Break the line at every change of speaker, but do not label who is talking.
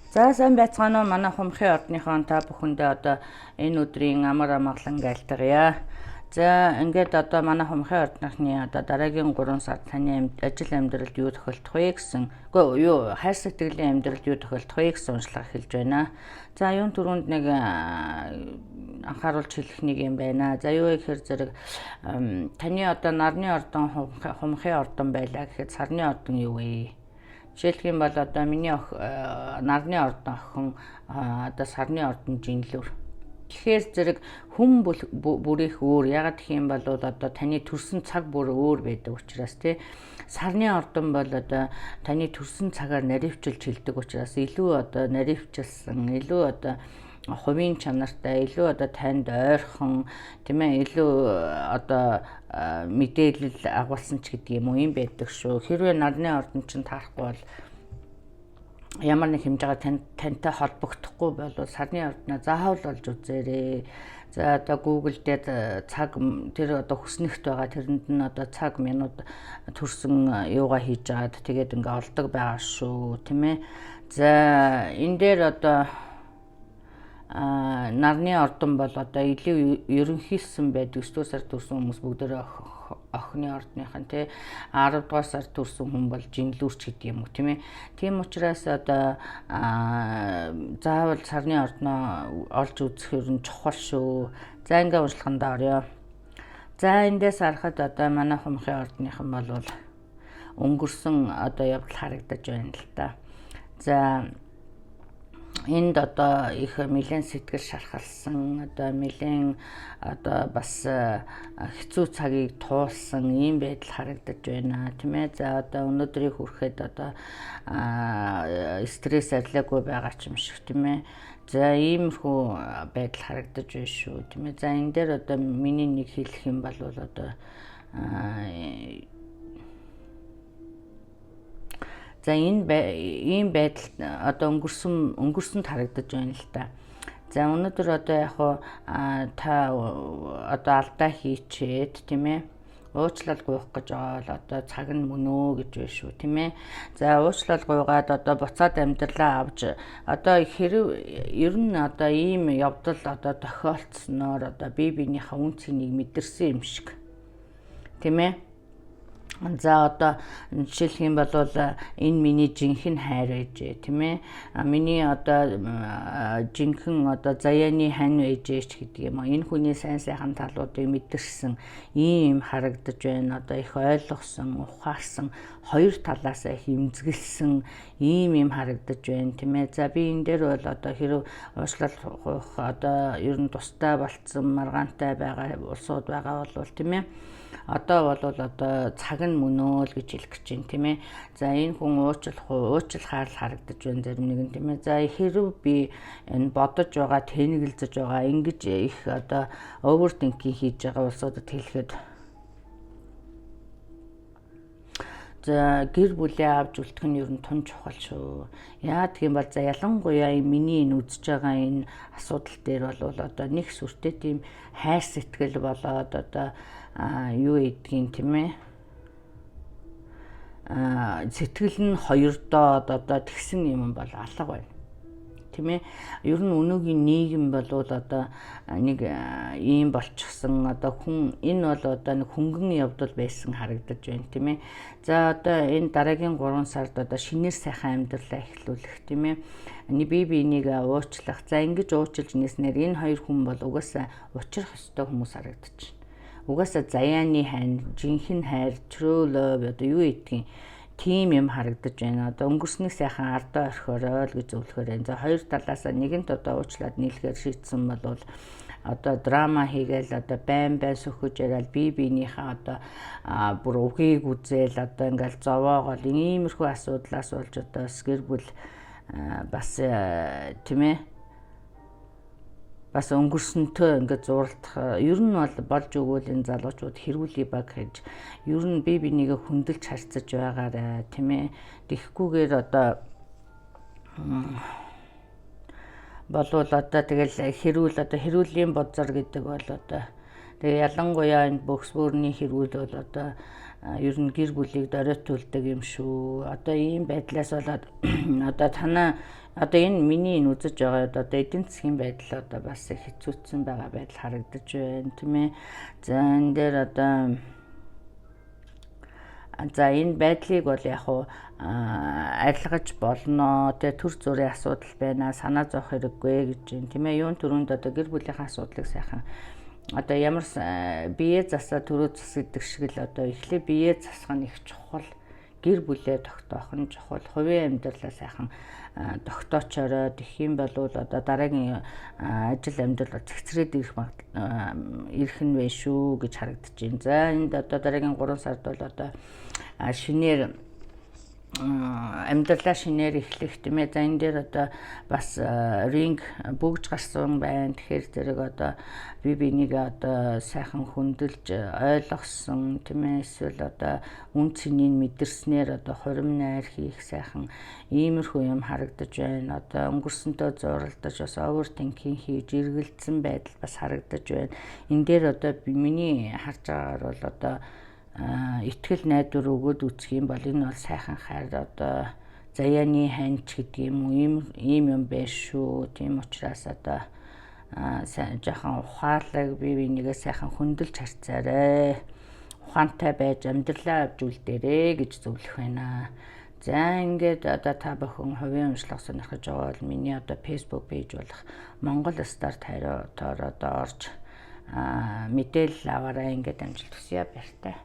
За сайн байцгаана уу манай хумхын ордныхон та бүхэндээ одоо энэ өдрийн амар амгалан айлтгая. За ингээд одоо манай хумхын ордныхны одоо дараагийн 3 сар таны ажил амьдралд юу тохиолдох вэ гэсэн юу хайр сэтгэлийн амьдралд юу тохиолдох вэ гэсэн уншлага эхэлж байна. За юун түрүүнд нэг анхааруулж хэлэх нэг юм байна. За юу гэхээр зэрэг таны одоо нарны ордон хумхын ордон байлаа гэхэд сарны ордон юу вэ? Жишээлх юм бол одоо миний нарны ордон охин одоо сарны ордон жинлүр. Тэгэхээр зэрэг хүн бүрийнх өөр. Ягаад гэх юм бол одоо таны төрсөн цаг бүр өөр байдаг учраас тий. Сарны ордон бол одоо таны төрсөн цагаар наривчилж хэлдэг учраас илүү одоо наривчилсан, илүү одоо хувийн чанартай, илүү одоо танд ойрхон тийм ээ, илүү одоо мэдээлэл агуулсан ч гэдэг юм уу юм байдаг шүү. Хэрвээ нарны ордон чинь таарахгүй бол ямар нэг хэмжээгээр тантай холбогдохгүй бол сарны ордноо заавал олж үзээрэй. За одоо Google дээр цаг тэр одоо хүснэгт байгаа тэрэнд нь одоо цаг минут төрсөн юугаа хийж агаад тэгээд ингээ олдог байгаа шүү тийм ээ. За энэ дээр одоо нарны ордон бол одоо илүү ерөнхийлсэн байдаг. 9 дугаар сард төрсэн хүмүүс бүгдээ охины ордныхан тий 10 дугаар сард төрсэн хүн бол жинлүүрч гэдэг юм уу тийм ээ. Тийм учраас одоо заавал сарны ордноо олж үзэх юм чухал шүү. За ингээ уншлагандаа орё. За эндээс харахад одоо манай хумхын ордныхан бол өнгөрсөн одоо явдал харагдаж байна л та. За энд одоо их нэлээд сэтгэл шархалсан одоо нэлээд одоо бас хэцүү цагийг туулсан ийм байдал харагдаж байна тийм ээ. За одоо өнөөдрийг хүрэхэд одоо стресс арилаагүй байгаа ч юм шиг тийм ээ. За иймэрхүү байдал харагдаж байна шүү тийм ээ. За энэ дээр одоо миний нэг хэлэх юм бол одоо за ийм байдал одоо өнгөрсөнд харагдаж байна л та. За өнөөдөр одоо яг та одоо алдаа хийчээд тийм ээ уучлал гуйх гэж байгаа бол одоо цаг нь мөнөө гэж байна шүү тийм ээ. За уучлал гуйгаад одоо буцаад амьдралаа авч одоо хэрэг ер нь одоо ийм явдал одоо тохиолдсноор одоо биенийхээ үн цэнийг мэдэрсэн юм шиг тийм ээ. За одоо жишээлх юм бол энэ миний жинхэнэ хайр байж тийм ээ. Миний одоо жинхэнэ одоо заяаны хань байж ч гэдэг юм аа. Энэ хүний сайн сайхан талуудыг мэдэрсэн ийм харагдаж байна. Одоо их ойлгосон, ухаарсан, хоёр талаасаа хэмзгэлсэн ийм харагдаж байна тийм ээ. За би энэ дээр бол одоо хэрэг уучлал гуйх одоо ер нь тустай болцсон маргаантай байгаа улсууд байгаа бол тийм ээ. Одоо бол одоо цаг нь мөнөө л гэж хэлэх гэж байна тийм ээ. За энэ хүн уучлахаар л харагдаж байна зарим нэгэн тийм ээ. За хэрв би энэ бодож байгаа, тэнэгэлзэж байгаа ингэж их одоо overthinking хийж байгаа улсуудад хэлэхэд за гэр бүлээ авч үлдэх нь ер нь тун чухал шүү. Яа гэх юм бол за ялангуяа миний энэ үзэж байгаа энэ асуудал дээр бол одоо нэг сүртэй тийм хайр сэтгэл болоод одоо юу гэдгийг тийм ээ. Сэтгэл нь хоёрдоо одоо тэгсэн юм бол алга байна. Тийм ээ. Ер нь өнөөгийн нийгэм бол одоо нэг ийм болчихсон одоо хүн энэ бол одоо нэг хөнгөн явдал байсан харагдаж байна тийм ээ. За одоо энэ дараагийн 3 сард одоо шинээр сайхан амьдралаа эхлүүлэх тийм ээ. Биенийг уучлах. За ингэж уучлж нээснээр энэ хоёр хүн бол угаасаа учрах ёстой хүмүүс харагдаж байна. Угаасаа заяаны хань, жинхэнэ хайр, true love одоо юу гэдгийг тийм юм харагдаж байна. Одоо өнгөрснийг сайхан ардаа орхиорой л гэж зөвлөхөр байна. За хоёр талаасаа нэгэнт одоо уучлаад нийлэхээр шийдсэн бол одоо драма хийгээл одоо байн сөхөж яриад биенийхээ одоо бүр үгийг үзэл одоо ингээл зовоогол иймэрхүү асуудлаас болж одоо гэр бүл бас тийм ээ бас өнгөрсөнтэй ингээд зурлах ер нь бол болж өгвөл энэ залуучууд хэрүүлийн баг хийж ер нь биенийг хөндлөж харьцаж байгаарай тийм ээ. Тэгэхгүйгээр одоо болвол одоо тэгэл хэрүүлийн бодзор гэдэг бол одоо тэгээ ялангуяа энэ бөхс бүрний хэрүүл бол одоо ер нь гэр бүлийг доройтуулдаг юм шүү. Одоо ийм байдлаас болоод одоо танаа одоо энэ миний энэ үзэж байгаа одоо эдийн засгийн байдал одоо бас хэцүүцсэн байгаа байдал харагдаж байна тийм ээ. За энэ дээр одоо за энэ байдлыг бол яг хуу арилгаж болно. Тэгээ төр зүрийн асуудал байна. Санаа зовох хэрэггүй гэж юм тийм ээ. Юун түрүүнд одоо гэр бүлийнхээ асуудлыг сайхан одоо ямар бие засаа төрөө зас гэдэг шиг л одоо эхлээ бие засах нь их чухал. Гэр бүлээ тогтоох нь чухал. Хувийн амьдралаа сайхан тогтоочороо тэгэх юм бол одоо дараагийн ажил амьдрал цэгцрээд ирэх нь вэ шүү гэж харагдаж байна. За энд одоо дараагийн 3 сард бол одоо шинээр амьдралаа шинээр эхлэх тийм ээ. За энэ дээр одоо бас ринг бүгж гарсан байна. Тэгэхээр зэрэг одоо биенийг одоо сайхан хөндлөж ойлгосон тийм ээ. Эсвэл одоо үн цэнийг мэдэрснээр одоо хурим найр хийх сайхан иймэрхүү юм харагдаж байна. Одоо өнгөрсөнтэй зуралдаж бас овертинкинг хийж эргэлдсэн байдал бас харагдаж байна. Энэ дээр одоо миний харж байгаагаар бол одоо итгэл найдвар өгөөд үзэх юм бол энэ бол сайхан хайр одоо заяаны ханч гэдэг юм уу ийм юм байна шүү. Тийм учраас одоо жоохон ухаалаг бие бинийгээ сайхан хөндлөж харцаарай. Ухаантай байж амьдралаа авч үлдээрэй гэж зөвлөх байна. За ингээд одоо та бүхэн хувийн уншлага сонирхож байгаа бол миний одоо Facebook пэйж болох Монгол Старт хариутаар одоо орж мэдээлэл аваарай. Ингээд амжилт хүсье баяртай.